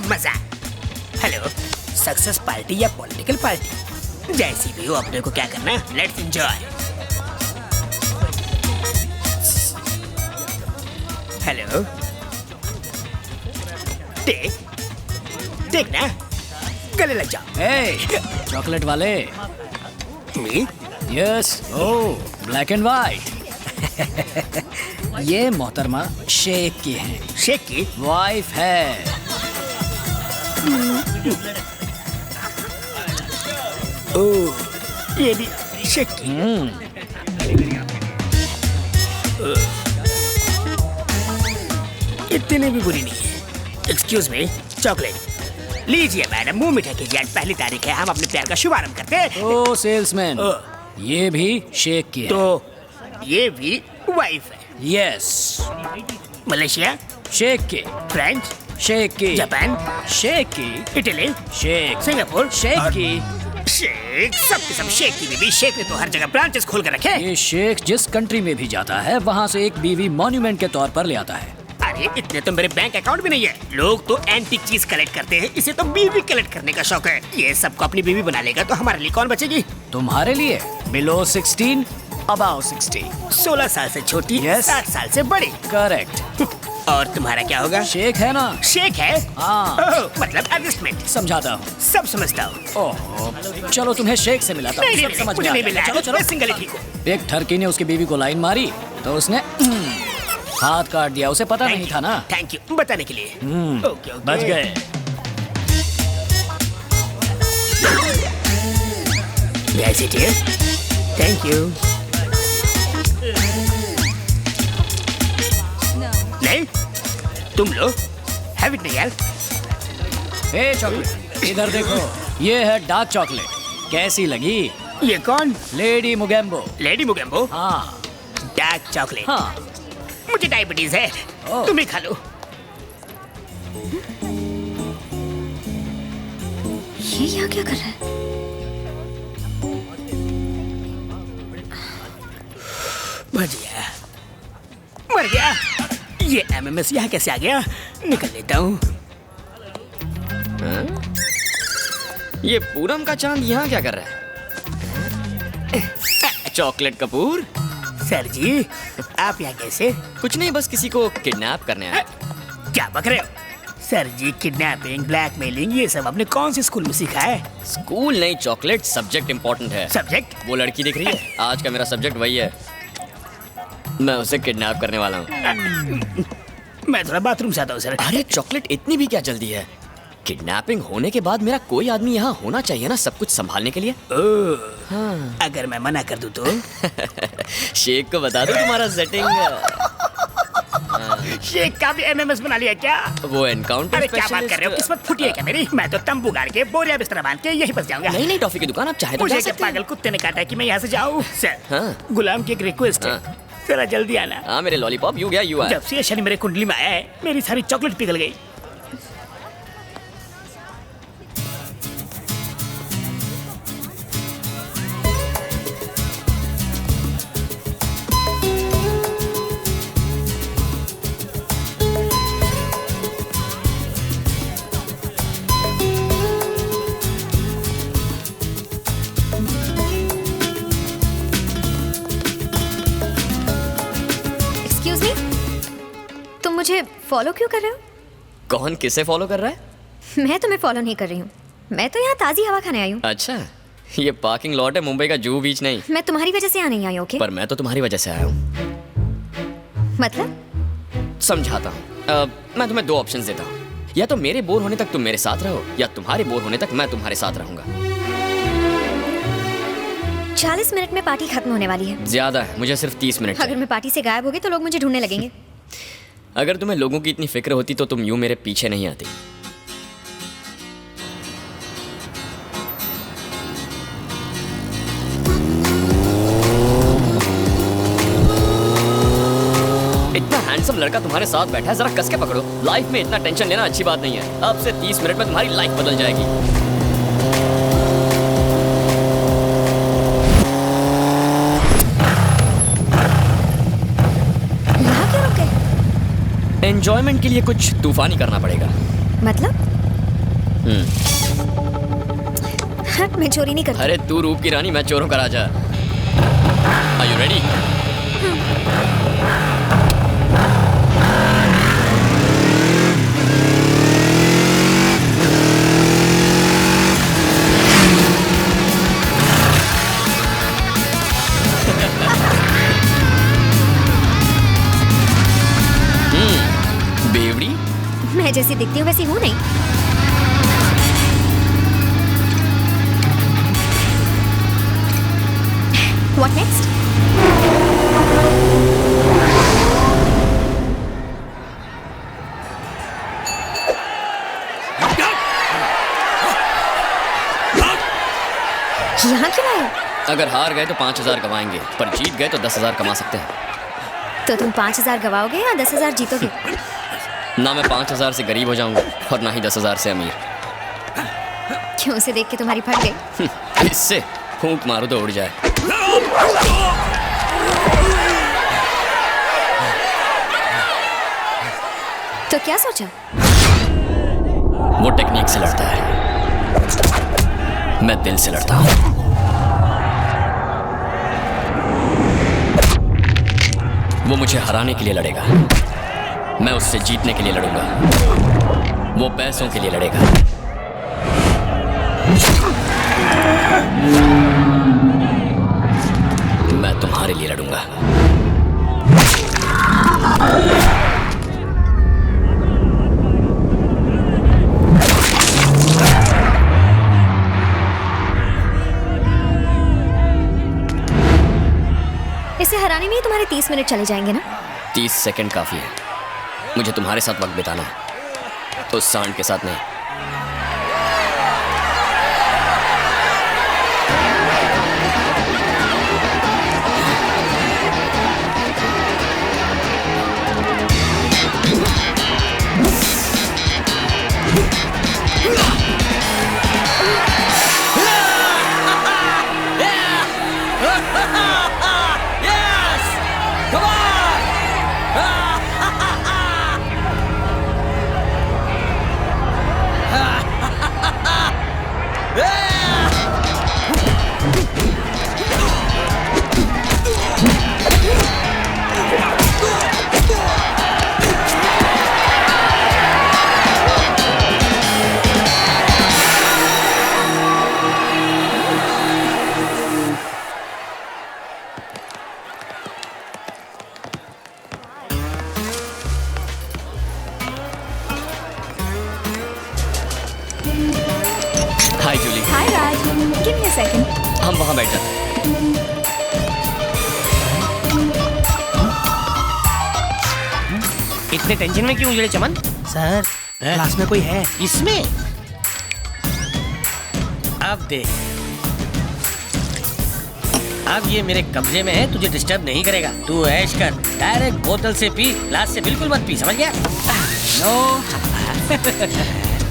मजा। Hello, success party या political party, जैसी भी हो अपने को क्या करना है, लेट्स एंजॉय। हेलो, देख ना, गले लग जाओ। हे, चॉकलेट वाले। Me? Yes, oh black and white. ये मोहतरमा शेख की है। शेख की वाइफ है। ओह, ये भी शेख की। इतनी भी बुरी नहीं है। एक्सक्यूज मी, चॉकलेट लीजिए मैडम, मुंह मीठा कीजिए। आज पहली तारीख है, हम अपने प्यार का शुभारंभ करते हैं। ओ सेल्समैन, ओह। ये भी शेख की है। तो ये भी वाइफ है। यस, मलेशिया, शेख की। फ्रेंच, शेख की। जापान, शेख की। इटली, शेख। सिंगापुर, शेख और की। शेख, सब के सब शेख की बीवी। शेख ने तो हर जगह ब्रांचेस खोल कर रखे। ये शेख जिस कंट्री में भी जाता है वहाँ से एक बीवी मॉन्यूमेंट के तौर पर ले आता है। अरे इतने तो मेरे बैंक अकाउंट भी नहीं है। लोग तो एंटीक चीज कलेक्ट करते हैं, इसे तो बीवी कलेक्ट करने का शौक है। ये सबको अपनी बीवी बना लेगा तो हमारे लिए कौन बचेगी? तुम्हारे लिए बिलो 16, अबाउ 60। 16 साल से छोटी, Yes. 60 साल से बड़ी। करेक्ट। और तुम्हारा क्या होगा? शेख है ना? शेख है। हाँ। ओह, मतलब एडजस्टमेंट। समझाता हूँ। सब समझता हूँ। ओह, चलो तुम्हें शेख से मिलाता हूँ। नहीं, सब समझ में मुझे आ नहीं जाएगा। मिला। चलो चलो। मैं सिंगल ही ठीक हूँ। एक ठरकी ने उसकी बीवी को लाइन मारी तो उसने हाथ काट दिया। उसे पता नहीं था ना। थैंक यू बताने के लिए। Okay, okay. बच गए। Yes, it is. Thank you. नहीं, तुम लो। Have it, निकाल। ए चॉकलेट, इधर देखो। ये है डार्क चॉकलेट। कैसी लगी? ये कौन? लेडी मुगेम्बो। लेडी मुगेम्बो? हाँ डार्क चॉकलेट। हाँ। मुझे डायबिटीज है। ओह। तुम ही खा लो। ये यहाँ क्या कर रहा है? बच गया, मर गया। ये एमएमएस यहाँ कैसे आ गया? निकल लेता हूँ। ये पूनम का चांद यहाँ क्या कर रहा है? चॉकलेट कपूर। सर जी, आप यहाँ कैसे? कुछ नहीं, बस किसी को किडनैप करने आया। क्या बक रहे हो? सर जी, किडनैपिंग, ब्लैकमेलिंग, ये सब आपने कौन से स्कूल में सीखा है? स्कूल नहीं, चॉकलेट। सब्जेक्ट इम्पोर्टेंट है। सब्जेक्ट? वो लड़की दिख रही है, आज का मेरा सब्जेक्ट वही है। मैं उसे किडनैप करने वाला हूँ। मैं थोड़ा बाथरूम से आता हूँ सर। अरे चॉकलेट, इतनी भी क्या जल्दी है? किडनैपिंग होने के बाद मेरा कोई आदमी यहाँ होना चाहिए ना, सब कुछ संभालने के लिए। हाँ। अगर मैं मना कर दूँ तो? शेख को बता दो तुम्हारा सेटिंग। शेख का भी एमएमएस बना लिया क्या? वो एनकाउंटर अरे क्या बात कर रहे हो? किस्मत फूटी है क्या मेरी? मैं तो तंबू गाड़ के बोरिया बिस्तर बांध के यही बस जाऊंगा। नहीं नहीं, टॉफी की दुकान आप चाहे तो मुझे जा क्या सकते हैं। पागल कुत्ते ने काटा है कि मैं यहाँ से जाऊँ? सर, हाँ। गुलाम की एक रिक्वेस्ट है, हाँ। जरा जल्दी आना। हाँ मेरे लॉलीपॉप, यू गया यू आया। जब से ये शनि मेरे कुंडली में आया है, मेरी सारी चॉकलेट पिघल गई। एक्सक्यूज मी, तुम मुझे फॉलो क्यों कर रहे हो? कौन किसे फॉलो कर रहा है? मैं तुम्हें फॉलो नहीं कर रही हूँ। मैं तो यहाँ ताज़ी हवा खाने आई हूँ। अच्छा, ये पार्किंग लॉट है, मुंबई का जूहू बीच नहीं। मैं तुम्हारी वजह से यहाँ नहीं आई हूँ, ओके? पर मैं तो तुम्हारी वजह से आया हूँ। मतलब? समझाता हूँ। मैं तुम्हें दो ऑप्शंस देता हूँ। या तो मेरे बोर होने तक तुम मेरे साथ रहो, या तुम्हारे बोर होने तक मैं तुम्हारे साथ रहूंगा। 40 मिनट में पार्टी खत्म होने वाली है। ज्यादा है, मुझे सिर्फ 30 मिनट अगर चाहिए। मैं पार्टी से गायब हो गई तो लोग मुझे ढूंढने लगेंगे। अगर तुम्हें लोगों की इतनी फिक्र होती तो तुम यूं मेरे पीछे नहीं आती। इतना हैंडसम लड़का तुम्हारे साथ बैठा है, जरा कस के पकड़ो। लाइफ में इतना टेंशन लेना अच्छी बात नहीं है। अब से 30 मिनट में तुम्हारी लाइफ बदल जाएगी। यहाँ क्यों रुके? एंजॉयमेंट के लिए कुछ तूफानी करना पड़ेगा। मतलब? हट, मैं चोरी नहीं करती। अरे तू रूप की रानी, मैं चोरों का राजा। Are you ready? बेवड़ी, मैं जैसी दिखती हूँ वैसी हूँ नहीं। What next? यहाँ क्यों आए? अगर हार गए तो 5,000 कमाएंगे, पर जीत गए तो 10,000 कमा सकते हैं। तो तुम 5,000 गवाओगे या 10,000 जीतोगे? ना मैं 5,000 से गरीब हो जाऊंगा और ना ही 10,000 से अमीर। क्यों, उसे देख के तुम्हारी फट गई? इससे फूंक मारो तो उड़ जाए। तो क्या सोचा? वो टेक्निक से लड़ता है, मैं दिल से लड़ता हूँ। वो मुझे हराने के लिए लड़ेगा, मैं उससे जीतने के लिए लड़ूंगा। वो पैसों के लिए लड़ेगा, मैं तुम्हारे लिए लड़ूंगा। इसे हराने में ही तुम्हारे 30 मिनट चले जाएंगे ना? 30 सेकंड काफी है, मुझे तुम्हारे साथ वक्त बिताना है, उस सांड के साथ नहीं। हाय जूली। हाय राज, गिव मी अ सेकंड। हम वहां बैठ जाते हैं। इतने टेंशन में क्यों उजड़े चमन? सर, क्लास में कोई है? इसमें अब देख, अब ये मेरे कब्जे में है, तुझे डिस्टर्ब नहीं करेगा। तू ऐश कर, डायरेक्ट बोतल से पी, ग्लास से बिल्कुल मत पी, समझ गया?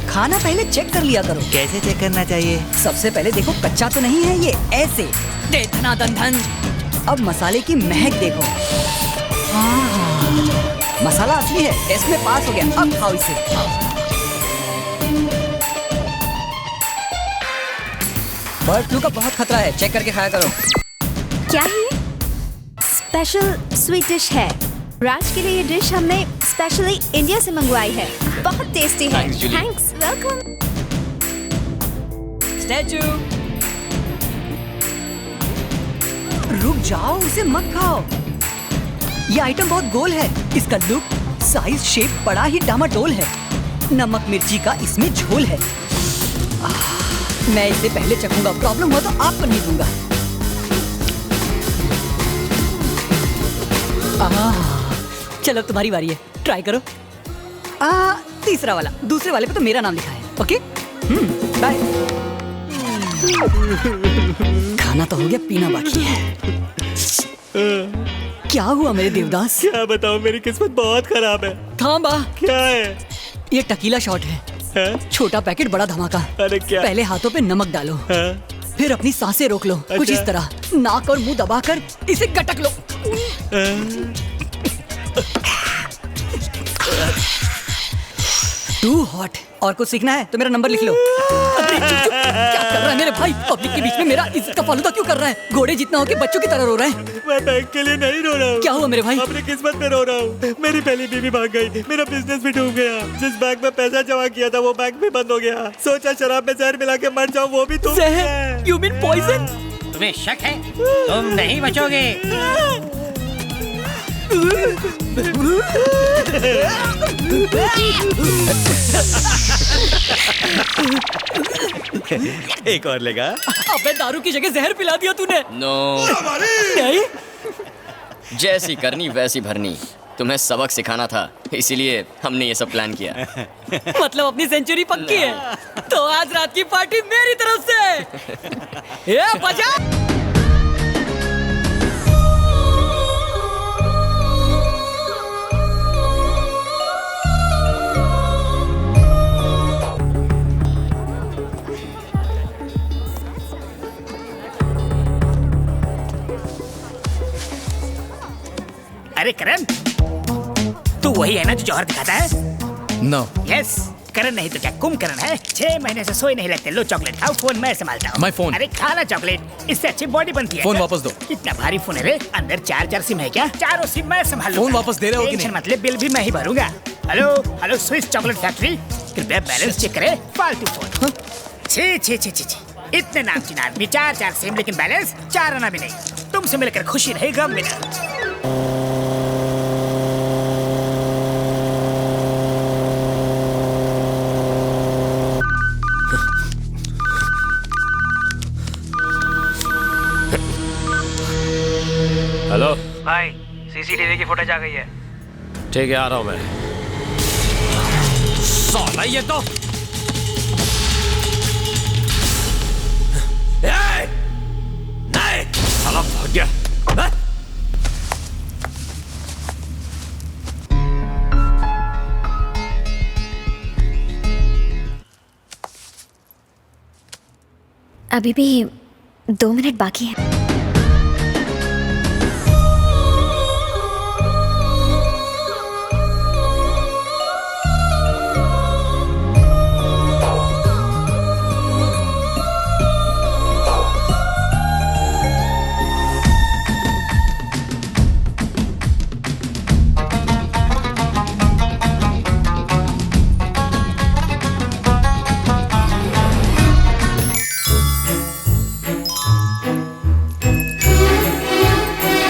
खाना पहले चेक कर लिया करो। कैसे चेक करना चाहिए? सबसे पहले देखो कच्चा तो नहीं है ये, ऐसे दे धना धन धन। अब मसाले की महक देखो। मसाला असली है, टेस्ट में पास हो गया। अब खाओ इसे। बर्ड फ्लू का बहुत खतरा है, चेक करके खाया करो। क्या है ये? स्पेशल स्वीट डिश है। राज के लिए ये डिश हमने स्पेशली इंडिया से मंगवाई है। बहुत टेस्टी है। Thanks, Julie. Thanks, welcome. Statue, रुक जाओ, उसे मत खाओ। ये आइटम बहुत गोल है, इसका लुक, साइज, शेप बड़ा ही डामाडोल है। नमक मिर्ची का इसमें झोल है। मैं इसे पहले चखूंगा, प्रॉब्लम हो तो आपको नहीं दूंगा। चलो तुम्हारी बारी है, ट्राई करो। तीसरा वाला, दूसरे वाले पे तो मेरा नाम लिखा है। Okay, bye. खाना तो हो गया, पीना बाकी है। क्या हुआ मेरे देवदास? क्या बताओ, मेरी किस्मत बहुत खराब है। थांबा, क्या है? ये टकीला शॉट है। छोटा पैकेट, बड़ा धमाका। अरे क्या? पहले हाथों पे नमक डालो, फिर अपनी सांसें रोक लो। कुछ इस तरह, नाक और मुंह दबाकर इसे गटक लो। To hot. और कुछ सीखना है तो मेरा नंबर लिख लो। अरे चुप चुप, क्या कर रहा है मेरे भाई? पब्लिक के बीच में मेरा इज्जत का फालूदा क्यों कर रहा है? घोड़े जितना हो के बच्चों की तरह रो रहे हैं। मैं बैंक के लिए नहीं रो रहा हूँ। क्या हुआ मेरे भाई? अपनी किस्मत पे रो रहा हूँ। मेरी पहली बीवी भाग गई, मेरा बिजनेस भी डूब गया। जिस बैंक में पैसा जमा किया था वो बैंक भी बंद हो गया। सोचा शराब में जहर मिला के मर जाऊँ, वो भी तुम। जहर? You mean poison? तुम्हें शक है? तुम नहीं बचोगे। एक और लेगा। अबे दारू की जगह जहर पिला दिया तूने। नो नहीं? जैसी करनी वैसी भरनी। तुम्हें सबक सिखाना था, इसीलिए हमने ये सब प्लान किया। मतलब अपनी सेंचुरी पक्की है। तो आज रात की पार्टी मेरी तरफ से। ये बजा। अरे करण, तू वही है ना जो जौहर दिखाता है? नो। यस, करण नहीं तो क्या कुंभकर्ण है। 6 महीने से सोए नहीं लगते। लो चॉकलेट खाओ, फोन मैं संभालता हूँ। My phone। अरे खाना चॉकलेट, इससे अच्छी बॉडी बनती है। फोन वापस दो। कितना भारी फोन है रे? अंदर 4 सिम है क्या? चारों सिम मैं संभाल लूंगा। फोन वापस दे रहे हो कि नहीं? मतलब बिल भी मैं ही भरूंगा। Hello hello, Swiss chocolate factory, कृपया बैलेंस चेक करें। फालतू फोन। छी छी छी छी छी, इतने नामचीन आदमी, 4 सिम, लेकिन बैलेंस 4 आना भी नहीं। तुमसे मिलकर खुशी रही, गम मिला। हेलो भाई, सीसीटीवी की फुटेज आ गई है। ठीक है, आ रहा हूँ मैं। साला ये तो नहीं, साला भाग गया। हाँ? अभी भी 2 मिनट बाकी है।